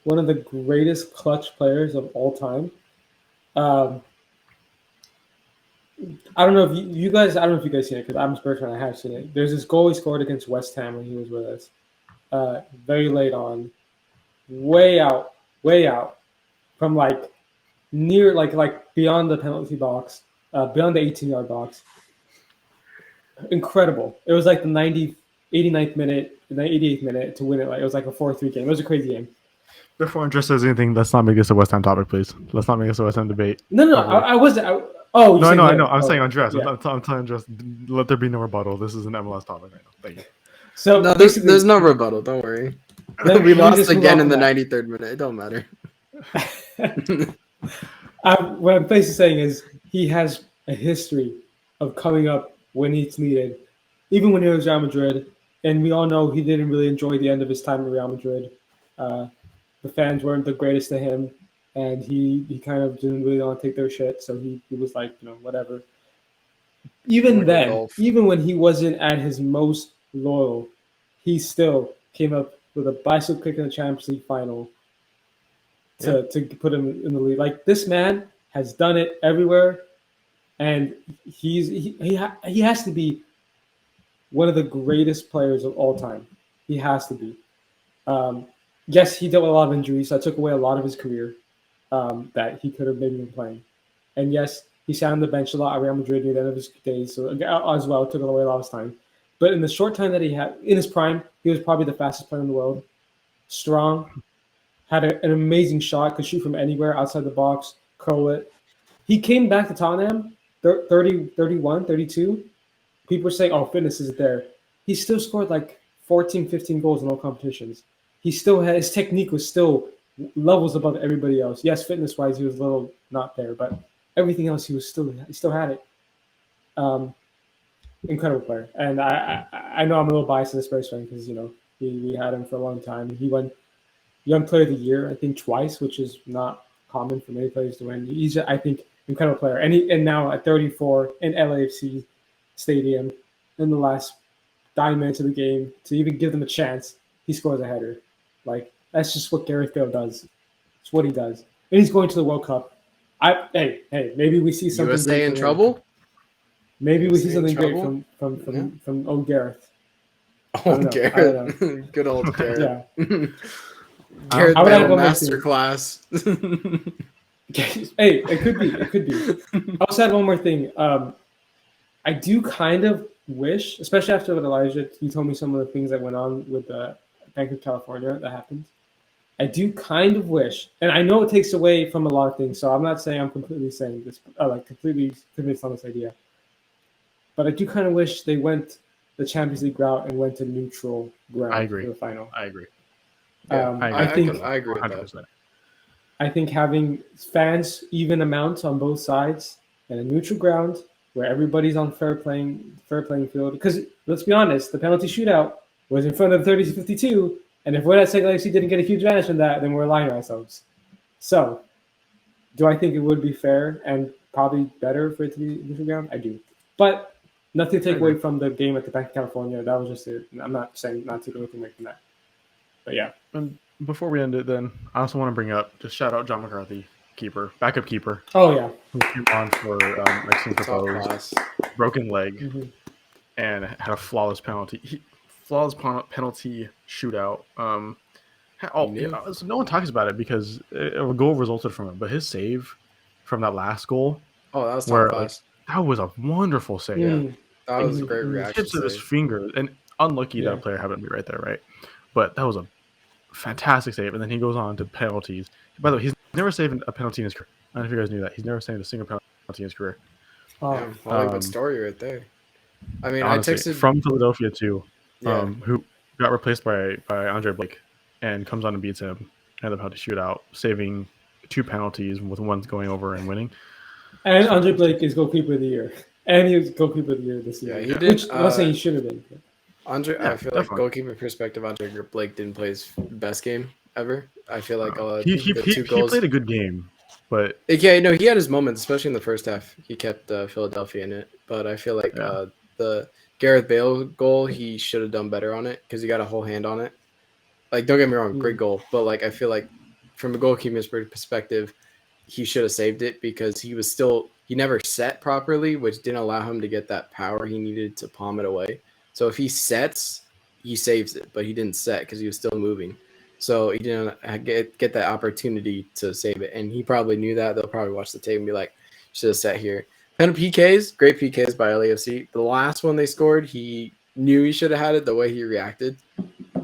Speaker 1: one of the greatest clutch players of all time. I don't know if you guys. I don't know if you guys seen it because I'm a Spurs fan. I have seen it. There's this goal he scored against West Ham when he was with us. Very late on, way out from like near like beyond the penalty box, beyond the 18-yard box. Incredible. It was like the 89th minute, the 88th minute to win it. Like it was like a 4-3 game. It was a crazy game.
Speaker 2: Before Andres says anything, let's not make this a West Ham topic, please. Let's not make this a West Ham debate.
Speaker 1: No. I wasn't. No,
Speaker 2: I know. I'm saying Andres. Yeah. I'm telling Andres, let there be no rebuttal. This is an MLS topic right now. Thank you.
Speaker 3: So no, there's no rebuttal. Don't worry. We lost again in the 93rd minute. It don't matter.
Speaker 1: What I'm basically saying is he has a history of coming up when it's needed, even when he was Real Madrid. And we all know he didn't really enjoy the end of his time at Real Madrid. The fans weren't the greatest to him, and he kind of didn't really want to take their shit. So he was like, whatever. Even then, even when he wasn't at his most loyal, he still came up with a bicycle kick in the Champions League final to put him in the lead. Like, this man has done it everywhere, and he has to be one of the greatest players of all time. He has to be. Yes, he dealt with a lot of injuries. So that took away a lot of his career that he could have maybe been playing. And yes, he sat on the bench a lot at Real Madrid near the end of his days, so as well, it took away a lot of his time. But in the short time that he had, in his prime, he was probably the fastest player in the world. Strong, had an amazing shot, could shoot from anywhere outside the box, curl it. He came back to Tottenham, 30, 31, 32. People were saying, fitness isn't there. He still scored like 14, 15 goals in all competitions. He still had, his technique was still levels above everybody else. Yes, fitness-wise, he was a little not there, but everything else, he still had it. Incredible player. And I know I'm a little biased as a Spurs fan because, we had him for a long time. He won Young Player of the Year, I think, twice, which is not common for many players to win. He's, I think, incredible player. And now at 34 in LAFC Stadium, in the last 9 minutes of the game, to even give them a chance, he scores a header. Like, that's just what Gareth Bale does. It's what he does. And he's going to the World Cup. Hey, maybe we see something
Speaker 3: USA
Speaker 1: great
Speaker 3: in trouble?
Speaker 1: Maybe we see something great from old Gareth.
Speaker 3: Old Gareth. Good old Gareth.
Speaker 1: Yeah.
Speaker 3: Gareth Bale masterclass.
Speaker 1: Hey, it could be. I also had one more thing. I do kind of wish, especially after with Elijah, he told me some of the things that went on with the Bank of California that happened. I do kind of wish, and I know it takes away from a lot of things, so I'm not saying I'm completely saying this, completely convinced on this idea. But I do kind of wish they went the Champions League route and went to neutral ground for the final.
Speaker 2: I agree.
Speaker 1: I agree with
Speaker 2: 100%.
Speaker 1: that. I think having fans even amount on both sides and a neutral ground where everybody's on fair playing field. Because let's be honest, the penalty shootout was in front of 30-52, and if we're at Second LAFC didn't get a huge advantage from that, then we're lying to ourselves. So, do I think it would be fair and probably better for it to be neutral ground? I do. But nothing to take away from the game at the Bank of California. That was just it. I'm not saying not to do anything away from that. But yeah.
Speaker 2: And before we end it, then, I also want to bring up, just shout out John McCarthy, backup keeper.
Speaker 1: Oh, yeah.
Speaker 2: Who came on for Mexican proposed, broken leg, and had a flawless penalty. Flawless penalty shootout. So no one talks about it because a goal resulted from it, but his save from that last goal.
Speaker 3: Oh, that was top
Speaker 2: that was a wonderful save.
Speaker 3: Yeah, that was a great reaction.
Speaker 2: Tips of his fingers, and unlucky that a player happened to be right there, right? But that was a fantastic save, and then he goes on to penalties. By the way, he's never saved a penalty in his career. I don't know if you guys knew that. He's never saved a single penalty in his career.
Speaker 3: Good story right there. I mean,
Speaker 2: honestly,
Speaker 3: I texted
Speaker 2: from Philadelphia too, who got replaced by Andre Blake, and comes on and beats him in the penalty shootout, saving 2 penalties with one going over and winning.
Speaker 1: And Andre Blake is goalkeeper of the year. And he was goalkeeper of the year this year.
Speaker 3: Yeah, he did.
Speaker 1: Which I'm not saying he should have been.
Speaker 3: Andre,
Speaker 2: Yeah,
Speaker 3: I feel
Speaker 2: definitely.
Speaker 3: like goalkeeper perspective, Andre Blake didn't play his best game ever. I feel like
Speaker 2: He
Speaker 3: the two goals.
Speaker 2: played a good game, but
Speaker 3: Yeah, no, he had his moments, especially in the first half. He kept Philadelphia in it, but I feel like the Gareth Bale goal, he should have done better on it because he got a whole hand on it. Like, don't get me wrong, great goal, but like I feel like from a goalkeeper's perspective, he should have saved it because he never set properly, which didn't allow him to get that power he needed to palm it away. So if he sets, he saves it, but he didn't set because he was still moving. So he didn't get that opportunity to save it. And he probably knew that. They'll probably watch the tape and be like, should have sat here. And PKs, great PKs by LAFC. The last one they scored, he knew he should have had it the way he reacted.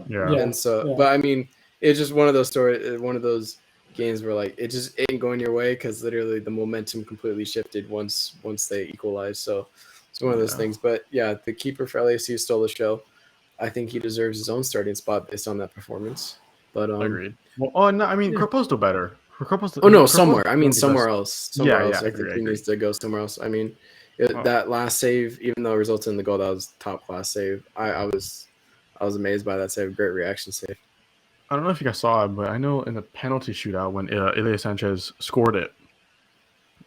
Speaker 2: yeah.
Speaker 3: And so, but I mean, it's just one of those one of those games where like it just ain't going your way because literally the momentum completely shifted once they equalized. So it's one of those things. But yeah, the keeper for LAFC stole the show. I think he deserves his own starting spot based on that performance. But
Speaker 2: Agreed. Well, no, I mean, Kropo's still better.
Speaker 3: Somewhere. I mean, somewhere else. Somewhere else. I think he needs to go somewhere else. I mean, that last save, even though it resulted in the goal, that was top class save. I was amazed by that save. Great reaction save.
Speaker 2: I don't know if you guys saw it, but I know in the penalty shootout when Ilya Sanchez scored it,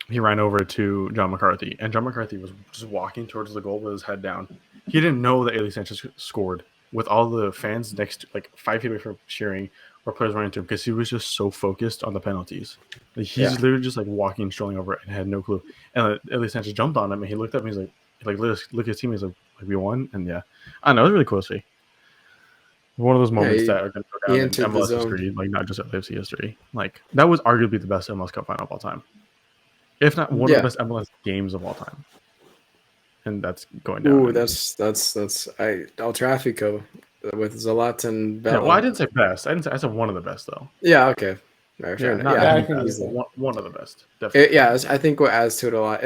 Speaker 2: he ran over to John McCarthy, and John McCarthy was just walking towards the goal with his head down. He didn't know that Ilya Sanchez scored with all the fans next to, like 5 feet away from cheering or players running to him because he was just so focused on the penalties. Like, he's literally just like walking, strolling over it and had no clue. And Ilya Sanchez jumped on him and he looked up and he's like look at his team. He's like we won, and I don't know, it was really cool to see. One of those moments that are going to go down in MLS history, like not just LAFC history. Like that was arguably the best MLS Cup Final of all time, if not one of the best MLS games of all time. And that's going down.
Speaker 3: Ooh, that's El Tráfico with Zlatan.
Speaker 2: Yeah, well, I didn't say best. I said one of the best though.
Speaker 3: Yeah. Okay. Right, fair enough.
Speaker 2: One of the best. Definitely.
Speaker 3: I think what adds to it a lot,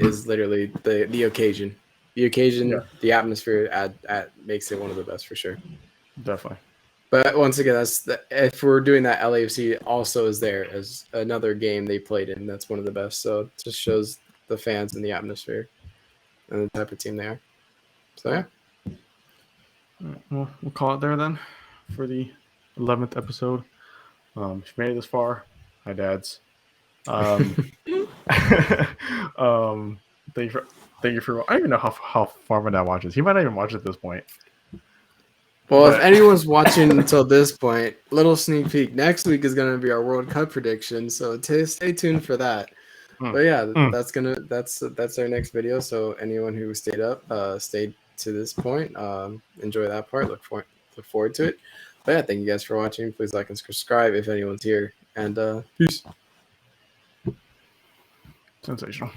Speaker 3: is literally the occasion. The occasion, the atmosphere makes it one of the best for sure.
Speaker 2: Definitely.
Speaker 3: But once again, if we're doing that, LAFC also is there as another game they played in. That's one of the best. So it just shows the fans and the atmosphere and the type of team they are. So yeah.
Speaker 2: Well, we'll call it there then for the 11th episode. If you made it this far, hi dads. Thank you for. I don't even know how far my dad watches. He might not even watch at this point.
Speaker 3: Well, if anyone's watching until this point, little sneak peek. Next week is going to be our World Cup prediction, so stay tuned for that. But yeah, that's our next video. So anyone who stayed to this point, enjoy that part. Look forward to it. But yeah, thank you guys for watching. Please like and subscribe if anyone's here. And peace.
Speaker 2: Sensational.